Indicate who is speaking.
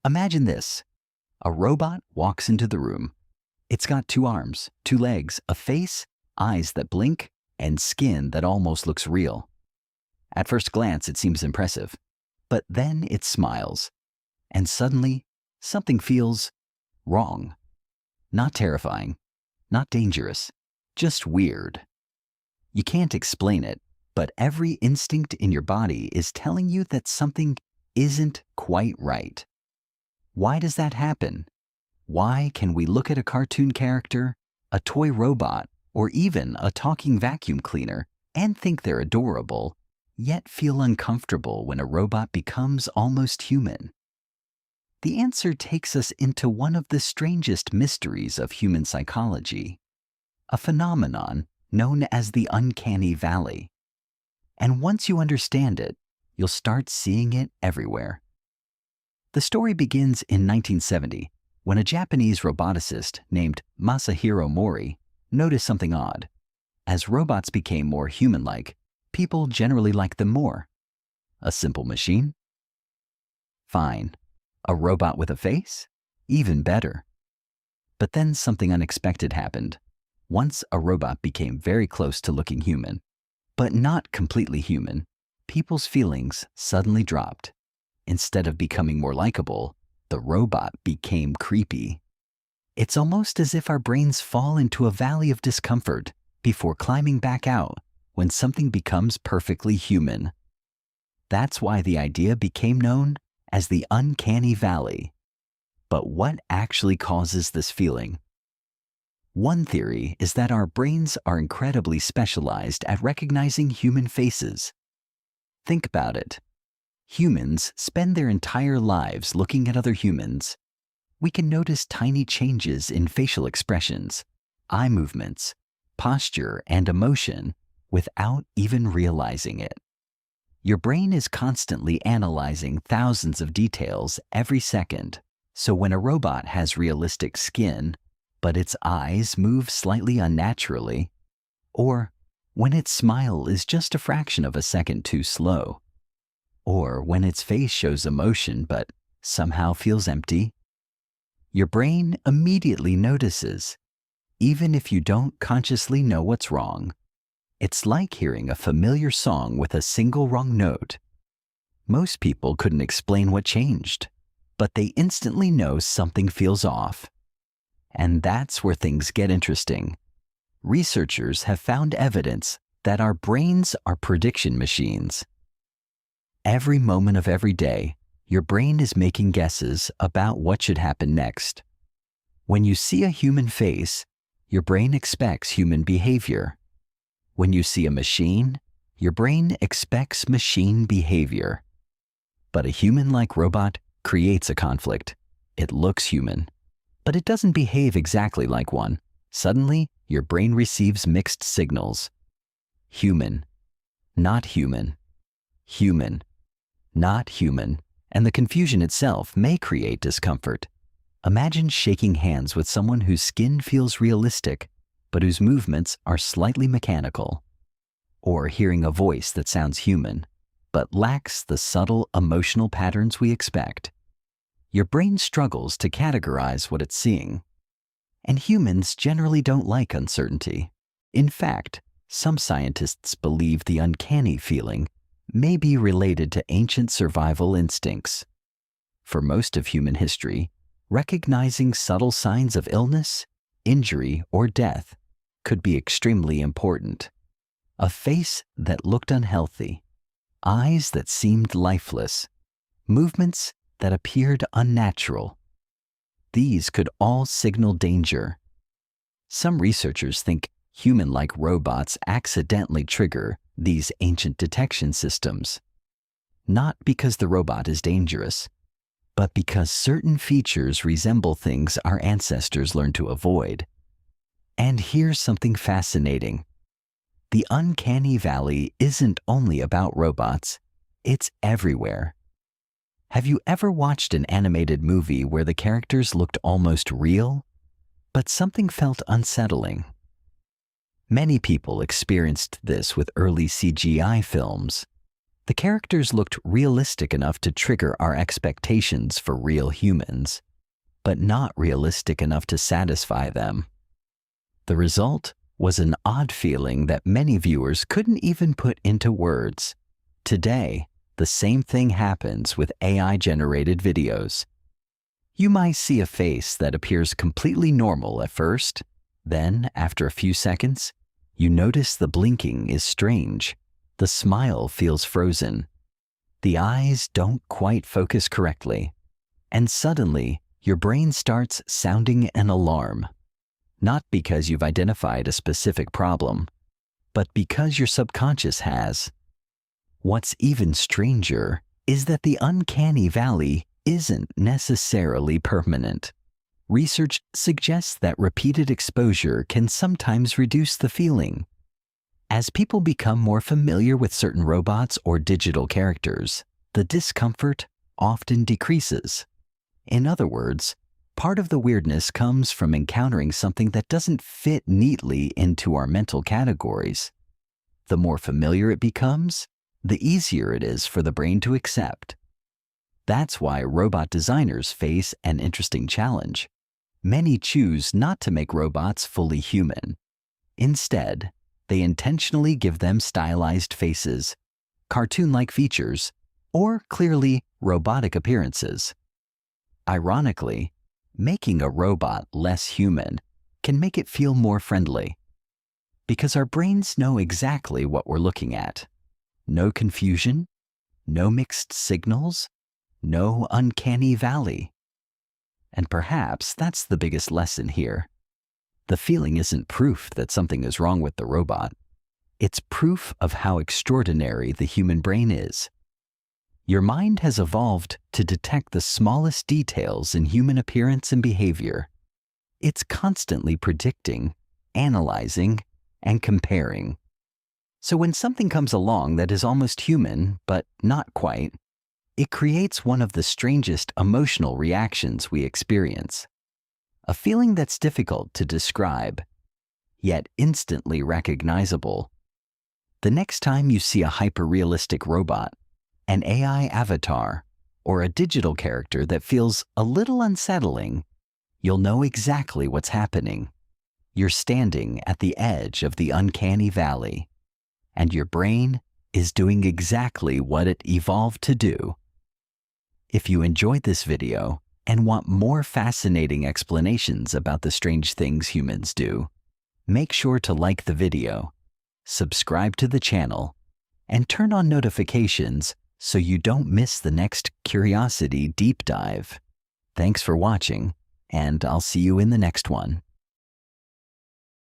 Speaker 1: Imagine this. A robot walks into the room. It's got 2 arms, 2 legs, a face, eyes that blink, and skin that almost looks real. At first glance, it seems impressive. But then it smiles. And suddenly, something feels wrong. Not terrifying, not dangerous, just weird. You can't explain it, but every instinct in your body is telling you that something isn't quite right. Why does that happen? Why can we look at a cartoon character, a toy robot, or even a talking vacuum cleaner and think they're adorable, yet feel uncomfortable when a robot becomes almost human? The answer takes us into one of the strangest mysteries of human psychology, a phenomenon known as the Uncanny Valley. And once you understand it, you'll start seeing it everywhere. The story begins in 1970 when a Japanese roboticist named Masahiro Mori noticed something odd. As robots became more human-like, people generally liked them more. A simple machine? Fine. A robot with a face? Even better. But then something unexpected happened. Once a robot became very close to looking human, but not completely human, people's feelings suddenly dropped. Instead of becoming more likable, the robot became creepy. It's almost as if our brains fall into a valley of discomfort before climbing back out when something becomes perfectly human. That's why the idea became known as the Uncanny Valley. But what actually causes this feeling? One theory is that our brains are incredibly specialized at recognizing human faces. Think about it. Humans spend their entire lives looking at other humans. We can notice tiny changes in facial expressions, eye movements, posture, and emotion without even realizing it. Your brain is constantly analyzing thousands of details every second, so when a robot has realistic skin, but its eyes move slightly unnaturally, or when its smile is just a fraction of a second too slow, or when its face shows emotion but somehow feels empty, your brain immediately notices, even if you don't consciously know what's wrong. It's like hearing a familiar song with a single wrong note. Most people couldn't explain what changed, but they instantly know something feels off. And that's where things get interesting. Researchers have found evidence that our brains are prediction machines. Every moment of every day, your brain is making guesses about what should happen next. When you see a human face, your brain expects human behavior. When you see a machine, your brain expects machine behavior. But a human-like robot creates a conflict. It looks human, but it doesn't behave exactly like one. Suddenly, your brain receives mixed signals. Human, not human. Human, not human. And the confusion itself may create discomfort. Imagine shaking hands with someone whose skin feels realistic, but whose movements are slightly mechanical. Or hearing a voice that sounds human, but lacks the subtle emotional patterns we expect. Your brain struggles to categorize what it's seeing. And humans generally don't like uncertainty. In fact, some scientists believe the uncanny feeling may be related to ancient survival instincts. For most of human history, recognizing subtle signs of illness, injury, or death could be extremely important. A face that looked unhealthy, eyes that seemed lifeless, movements that appeared unnatural. These could all signal danger. Some researchers think human-like robots accidentally trigger these ancient detection systems, not because the robot is dangerous, but because certain features resemble things our ancestors learned to avoid. And here's something fascinating. The Uncanny Valley isn't only about robots, it's everywhere. Have you ever watched an animated movie where the characters looked almost real, but something felt unsettling? Many people experienced this with early CGI films. The characters looked realistic enough to trigger our expectations for real humans, but not realistic enough to satisfy them. The result was an odd feeling that many viewers couldn't even put into words. Today, the same thing happens with AI-generated videos. You might see a face that appears completely normal at first. Then, after a few seconds, you notice the blinking is strange. The smile feels frozen. The eyes don't quite focus correctly. And suddenly, your brain starts sounding an alarm. Not because you've identified a specific problem, but because your subconscious has. What's even stranger is that the uncanny valley isn't necessarily permanent. Research suggests that repeated exposure can sometimes reduce the feeling. As people become more familiar with certain robots or digital characters, the discomfort often decreases. In other words, part of the weirdness comes from encountering something that doesn't fit neatly into our mental categories. The more familiar it becomes, the easier it is for the brain to accept. That's why robot designers face an interesting challenge. Many choose not to make robots fully human. Instead, they intentionally give them stylized faces, cartoon-like features, or clearly robotic appearances. Ironically, making a robot less human can make it feel more friendly, because our brains know exactly what we're looking at. No confusion, no mixed signals, no uncanny valley. And perhaps that's the biggest lesson here. The feeling isn't proof that something is wrong with the robot. It's proof of how extraordinary the human brain is. Your mind has evolved to detect the smallest details in human appearance and behavior. It's constantly predicting, analyzing, and comparing. So when something comes along that is almost human, but not quite, it creates one of the strangest emotional reactions we experience. A feeling that's difficult to describe, yet instantly recognizable. The next time you see a hyper-realistic robot, an AI avatar, or a digital character that feels a little unsettling, you'll know exactly what's happening. You're standing at the edge of the uncanny valley, and your brain is doing exactly what it evolved to do. If you enjoyed this video and want more fascinating explanations about the strange things humans do, make sure to like the video, subscribe to the channel, and turn on notifications so you don't miss the next Curiosity Deep Dive. Thanks for watching, and I'll see you in the next one.